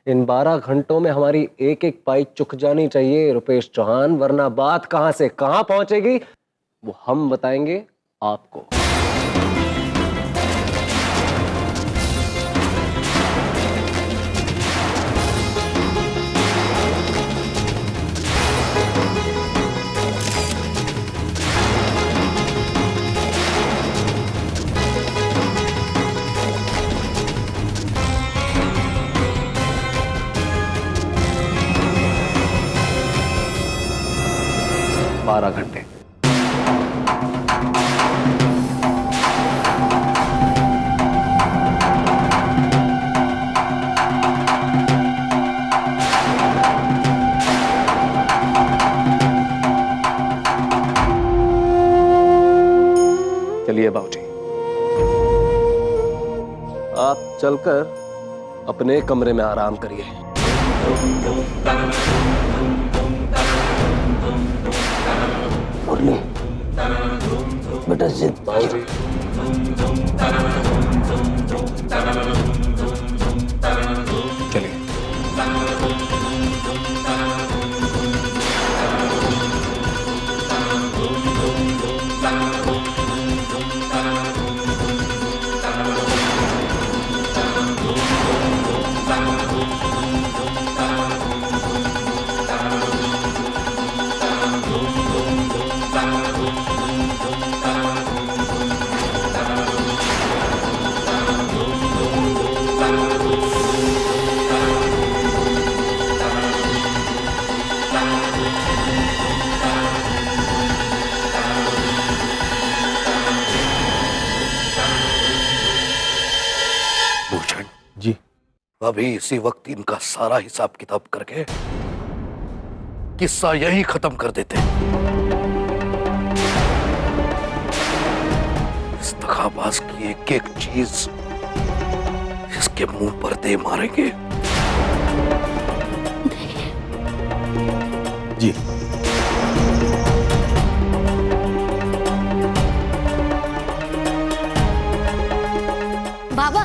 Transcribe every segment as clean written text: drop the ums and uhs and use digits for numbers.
इन 12 घंटों में हमारी एक एक पाई चुक जानी चाहिए रुपेश चौहान, वरना बात कहां से कहां पहुंचेगी वो हम बताएंगे आपको। बारह घंटे। चलिए बाबूजी, आप चलकर अपने कमरे में आराम करिए। बेटा जिद बाबूजी। चलिए। भूषण जी। अभी इसी वक्त इनका सारा हिसाब किताब करके किस्सा यही खत्म कर देते। इस दगाबाज की एक एक चीज इसके मुंह पर दे मारेंगे। जी। बाबा,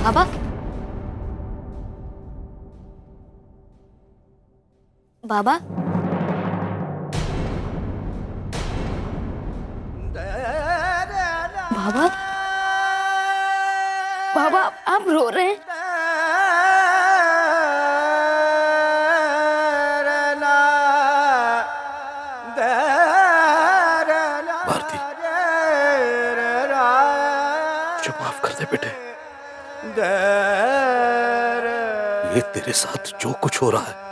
बाबा, बाबा, बाबा, बाबा, आप रो रहे हैं? भारती, मुझे माफ कर दे बेटे। ये तेरे साथ जो कुछ हो रहा है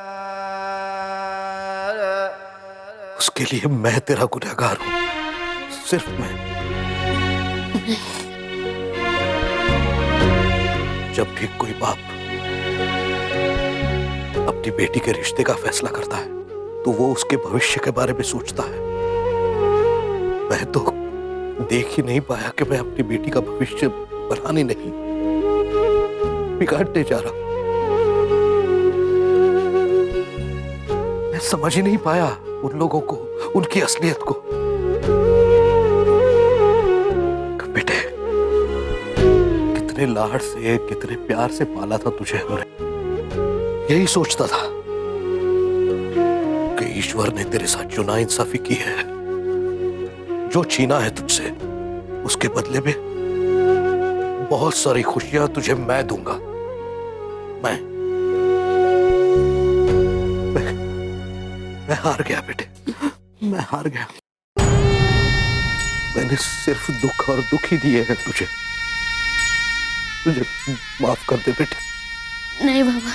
उसके लिए मैं तेरा गुनहगार हूं, सिर्फ मैं। जब भी कोई बाप अपनी बेटी के रिश्ते का फैसला करता है तो वो उसके भविष्य के बारे में सोचता है। मैं तो देख ही नहीं पाया कि मैं अपनी बेटी का भविष्य बनाने नहीं, बिगाड़ने जा रहा। मैं समझ ही नहीं पाया उन लोगों को, उनकी असलियत को। बेटे, कितने लाड से, कितने प्यार से पाला था तुझे हमने। यही सोचता था कि ईश्वर ने तेरे साथ जो नाइंसाफी की है, जो छीना है तुझसे, उसके बदले में बहुत सारी खुशियां तुझे मैं दूंगा। मैं हार गया बेटे, मैं हार गया। मैंने सिर्फ दुख और दुख ही दिए हैं तुझे। मुझे माफ कर दे बेटे। नहीं बाबा,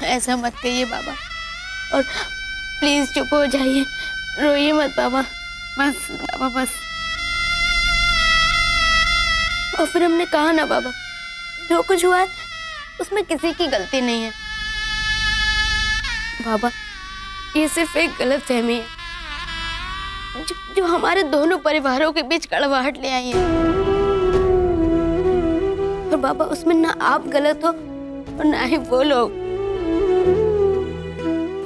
ऐसा मत कहिए बाबा, और प्लीज चुप हो जाइए, रोइए मत बाबा, बस बाबा बस। और फिर हमने कहा ना बाबा, जो कुछ हुआ है उसमें किसी की गलती नहीं है बाबा। ये सिर्फ एक गलतफहमी है जो हमारे दोनों परिवारों के बीच कड़वाहट ले आई है। और बाबा, उसमें ना आप गलत हो और ना ही वो लोग।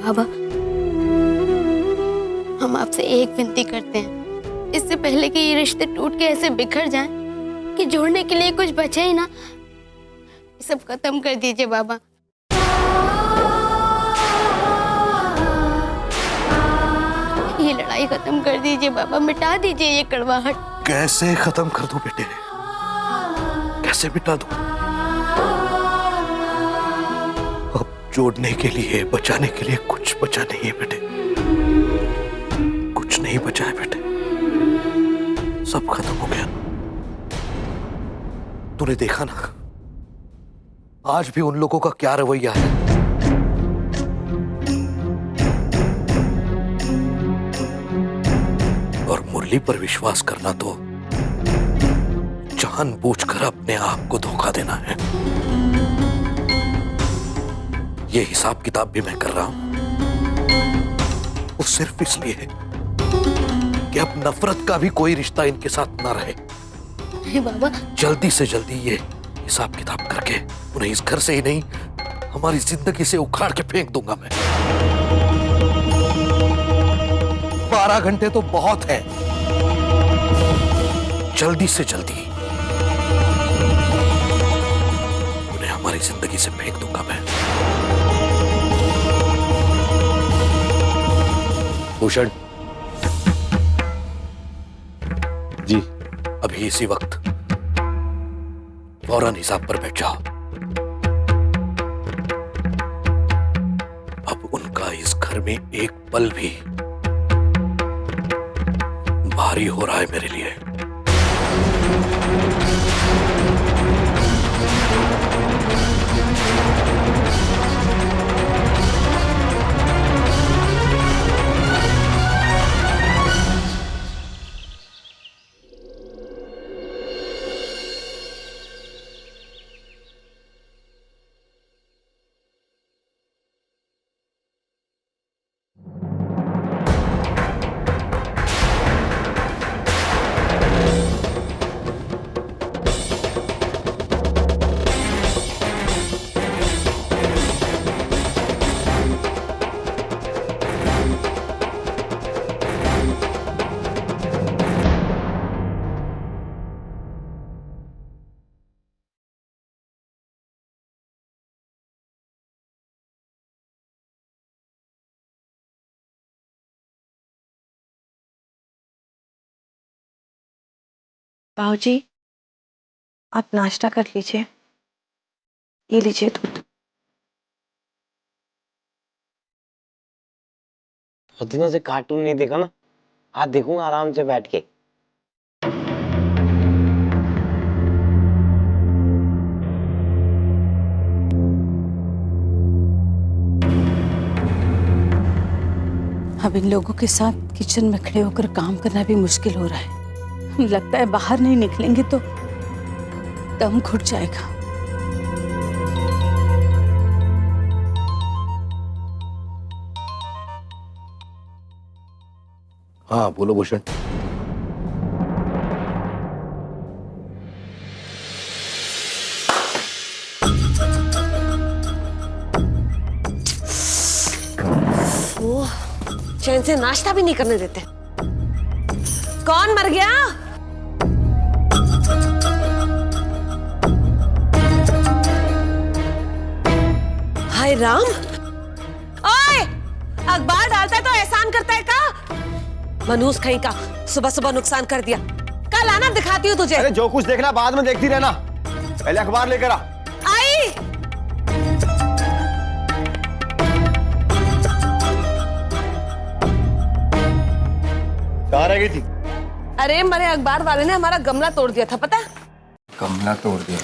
बाबा, हम आपसे एक विनती करते हैं, इससे पहले कि ये रिश्ते टूट के ऐसे बिखर जाएं, कि जोड़ने के लिए कुछ बचे ही ना। सब खत्म कर दीजिए बाबा। ये लड़ाई खत्म कर दीजिए बाबा, मिटा दीजिए ये कड़वाहट। कैसे खत्म कर दूं बेटे, कैसे मिटा दूं? अब जोड़ने के लिए, बचाने के लिए कुछ बचा नहीं है बेटे, कुछ नहीं बचा है बेटे, सब खत्म हो गया। तूने देखा ना आज भी उन लोगों का क्या रवैया है। और मुरली पर विश्वास करना तो जानबूझकर अपने आप को धोखा देना है। ये हिसाब किताब भी मैं कर रहा हूं, वो सिर्फ इसलिए कि अब नफरत का भी कोई रिश्ता इनके साथ ना रहे। बाबा जल्दी से जल्दी ये हिसाब किताब करके उन्हें इस घर से ही नहीं, हमारी जिंदगी से उखाड़ के फेंक दूंगा मैं। 12 घंटे तो बहुत है, जल्दी से जल्दी उन्हें हमारी जिंदगी से फेंक दूंगा मैं। भूषण जी। अभी इसी वक्त फौरन हिसाब पर बैठ जाओ। अब उनका इस घर में एक पल भी भारी हो रहा है मेरे लिए। बाबूजी, आप नाश्ता कर लीजिए। ये लीजिए दूध। बहुत दिनों से कार्टून नहीं देखा ना, आज देखूंगा आराम से बैठ के। अब इन लोगों के साथ किचन में खड़े होकर काम करना भी मुश्किल हो रहा है। लगता है बाहर नहीं निकलेंगे तो दम घुट जाएगा। हाँ बोलो भूषण। वो चैन से नाश्ता भी नहीं करने देते। कौन मर गया? हाय राम, ओए अखबार डालता है तो एहसान करता है का? मनूस कहीं का सुबह सुबह नुकसान कर दिया। कल आना, दिखाती हूँ तुझे। अरे जो कुछ देखना बाद में देखती रहना, पहले अखबार लेकर आ। आई कहाँ रह गई थी? अरे मरे अखबार वाले ने हमारा गमला तोड़ दिया था, पता है? गमला तोड़ दिया?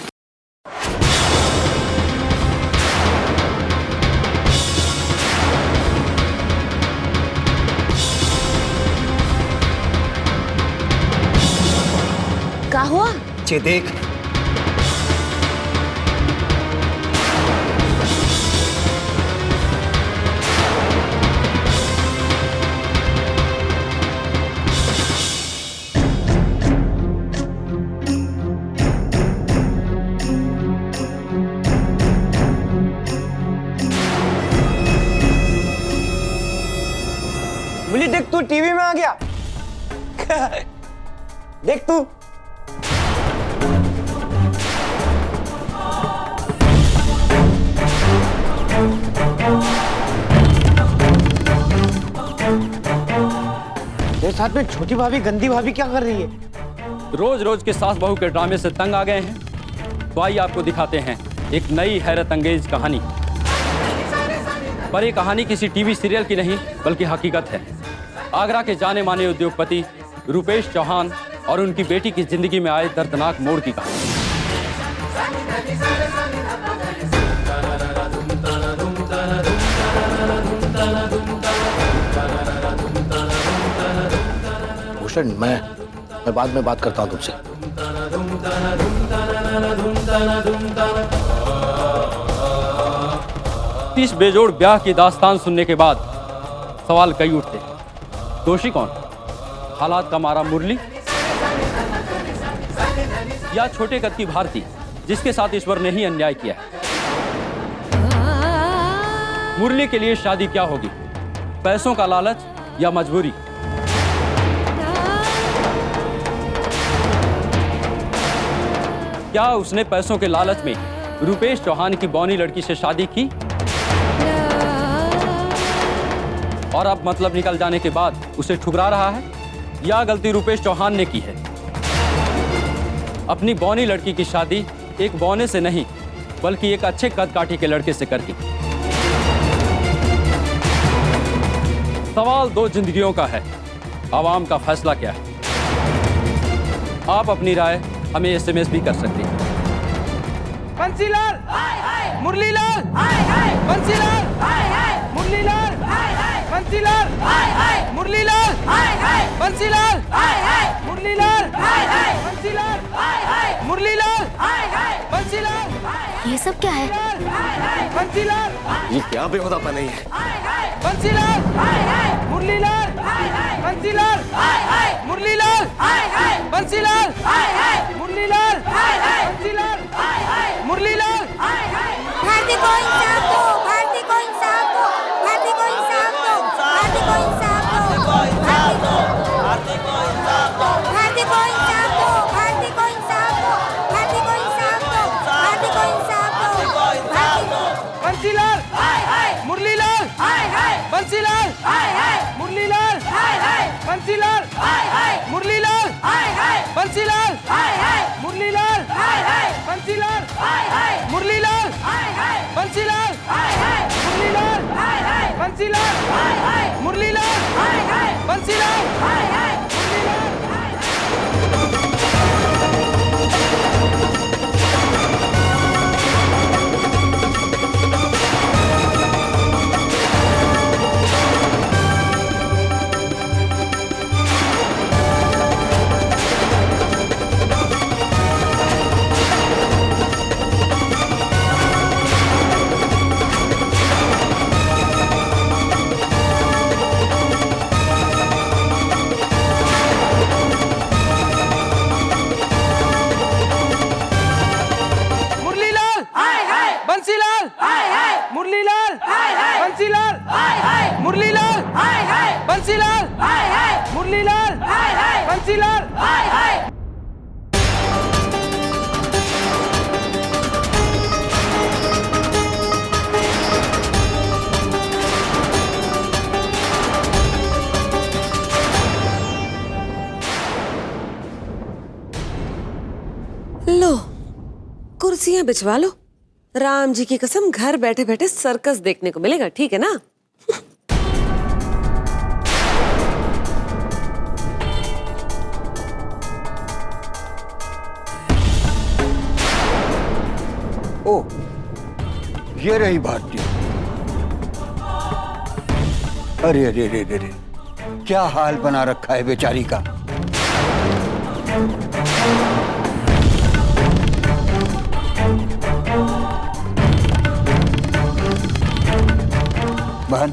क्या हुआ? चे देख, बोली देख तू टीवी में आ गया। देख तू मेरे साथ में छोटी भाभी गंदी भाभी क्या कर रही है? रोज रोज के सास बहू के ड्रामे से तंग आ गए हैं, तो आइए आपको दिखाते हैं एक नई हैरत अंगेज कहानी। पर ये कहानी किसी टीवी सीरियल की नहीं बल्कि हकीकत है। आगरा के जाने माने उद्योगपति रुपेश चौहान और उनकी बेटी की जिंदगी में आए दर्दनाक मोड़ की कहानी। भूषण, मैं बाद में बात करता हूं तुमसे। इस बेजोड़ ब्याह की दास्तान सुनने के बाद सवाल कई उठते। दोषी कौन? हालात का मारा मुरली या छोटे कद की भारती जिसके साथ ईश्वर ने ही अन्याय किया है? मुरली के लिए शादी क्या होगी? पैसों का लालच या मजबूरी? क्या उसने पैसों के लालच में रुपेश चौहान की बौनी लड़की से शादी की और अब मतलब निकल जाने के बाद उसे ठुकरा रहा है? या गलती रुपेश चौहान ने की है? अपनी बौनी लड़की की शादी एक बौने से नहीं बल्कि एक अच्छे कद काठी के लड़के से करके। सवाल दो जिंदगियों का है, आवाम का फैसला क्या है? आप अपनी राय हमें SMS भी कर सकते हैं। बंसीलाल, मुरलीलाल, बंसीलाल, मुरलीलाल, बंसीलाल, मुरलीलाल, बंसीलाल, मुरलीलाल, बंसीलाल, मुरलीलाल, बंसीलाल। ये सब क्या है? बंसीलाल, ये क्या बेहुदापन है? बंसीलाल, मुरलीलाल, बंसीलाल, मुरलीलाल, बंसीलाल, मुरलीलाल, बंसीलाल, मुरलीलाल। भारती को इंसाफ दो, भारती को इंसाफ दो, भारती को इंसाफ दो, भारती को इंसाफ दो, भारती को इंसाफ दो, भारती को इंसाफ दो, भारती को इंसाफ दो, भारती को इंसाफ दो, भारती को इंसाफ दो। बंसीलाल, मुरलीलाल, बंसीलाल, मुरलीलाल, बंसीलाल, मुरलीलाल, बंसीलाल, मुरलीलाल, बंसीलाल, मुरलीलाल, बंसीलाल, मुरलीलाल, बंसीलाल, मुरलीलाल, बंसीलाल, बंसीलाल, मुरलीलाल, बंसीलाल, मुरलीलाल, बंसीलाल, मुरलीलाल, बंसीलाल। लो, कुर्सियां बिछवा लो। राम जी की कसम, घर बैठे बैठे सर्कस देखने को मिलेगा, ठीक है ना? ओ, ये रही भारती। अरे अरे अरे अरे, क्या हाल बना रखा है बेचारी का। बहन,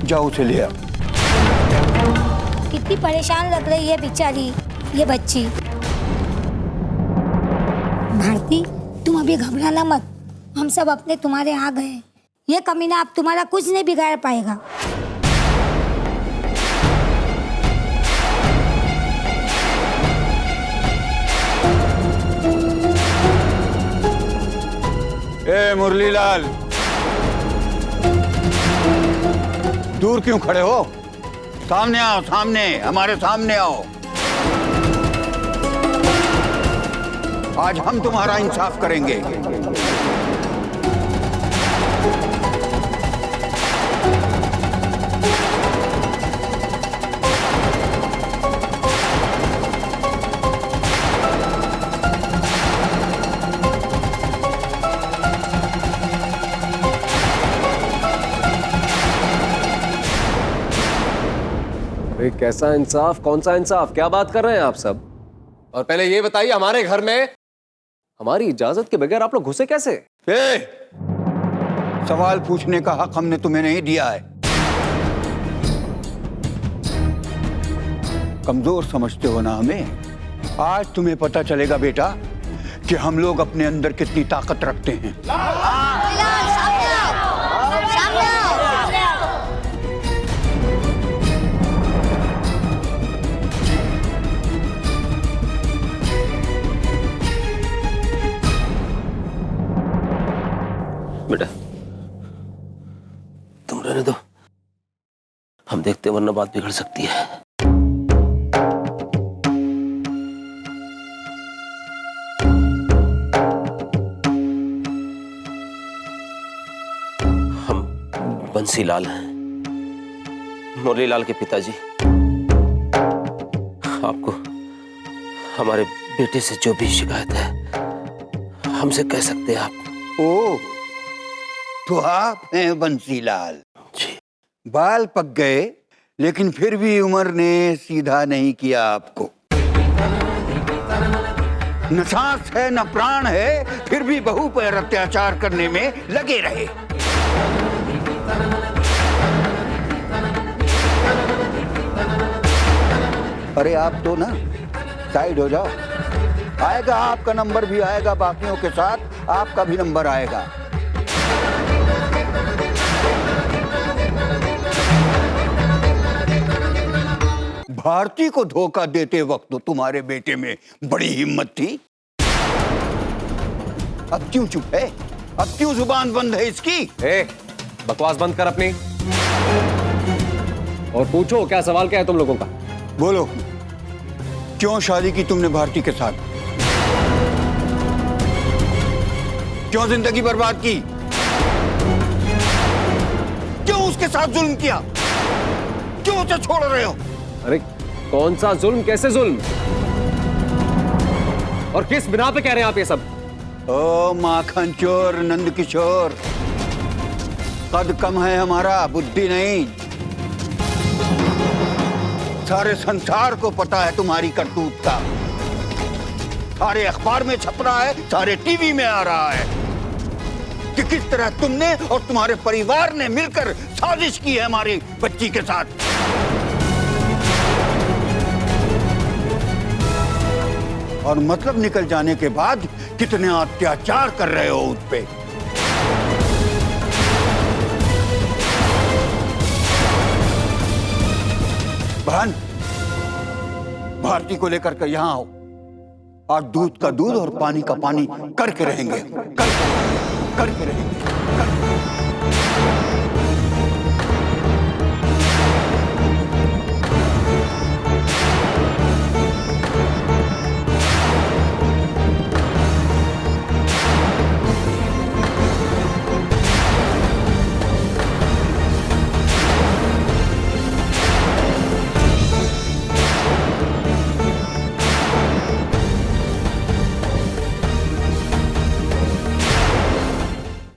जाओ उसे ले आओ। कितनी परेशान लग रही है बेचारी ये बच्ची। भारती, तुम अभी घबराना मत, हम सब अपने तुम्हारे आ गए। ये कमीना अब तुम्हारा कुछ नहीं बिगाड़ पाएगा। ए मुरलीलाल, दूर क्यों खड़े हो? सामने आओ, सामने, हमारे सामने आओ। आज हम तुम्हारा इंसाफ करेंगे। भाई कैसा इंसाफ, कौन सा इंसाफ, क्या बात कर रहे हैं आप सब? और पहले ये बताइए, हमारे घर में हमारी इजाजत के बगैर आप लोग घुसे कैसे? सवाल पूछने का हक हमने तुम्हें नहीं दिया है। कमजोर समझते हो ना हमें। आज तुम्हें पता चलेगा बेटा कि हम लोग अपने अंदर कितनी ताकत रखते हैं। बेटा तुम रहने दो, हम देखते वरना बात बिगड़ सकती है। हम बंसीलाल हैं, मुरलीलाल के पिताजी। आपको हमारे बेटे से जो भी शिकायत है हमसे कह सकते हैं आप। ओ, तो आप हैं बंसीलाल जी। बाल पक गए लेकिन फिर भी उम्र ने सीधा नहीं किया आपको। न सांस है न प्राण है, फिर भी बहू पर अत्याचार करने में लगे रहे। अरे आप तो ना साइड हो जाओ, आएगा आपका नंबर भी आएगा, बाकियों के साथ आपका भी नंबर आएगा। भारती को धोखा देते वक्त तो तुम्हारे बेटे में बड़ी हिम्मत थी, अब क्यों चुप है? अब क्यों जुबान बंद है इसकी? बकवास बंद कर अपनी और पूछो क्या सवाल क्या है तुम लोगों का? बोलो, क्यों शादी की तुमने भारती के साथ? क्यों जिंदगी बर्बाद की? क्यों उसके साथ जुल्म किया? क्यों उसे छोड़ रहे हो? अरे कौन सा जुल्म, कैसे जुल्म, और किस बिना पे कह रहे हैं आप ये सब? ओ माखन चोर नंद किशोर, कद कम है हमारा, बुद्धि नहीं। सारे संसार को पता है तुम्हारी करतूत का, सारे अखबार में छप रहा है, सारे टीवी में आ रहा है कि किस तरह तुमने और तुम्हारे परिवार ने मिलकर साजिश की है हमारी बच्ची के साथ। और मतलब निकल जाने के बाद कितने अत्याचार कर रहे हो उस पे। बहन, भारती को लेकर के यहां आओ। आज दूध का दूध और पानी का पानी करके रहेंगे, करके रहेंगे।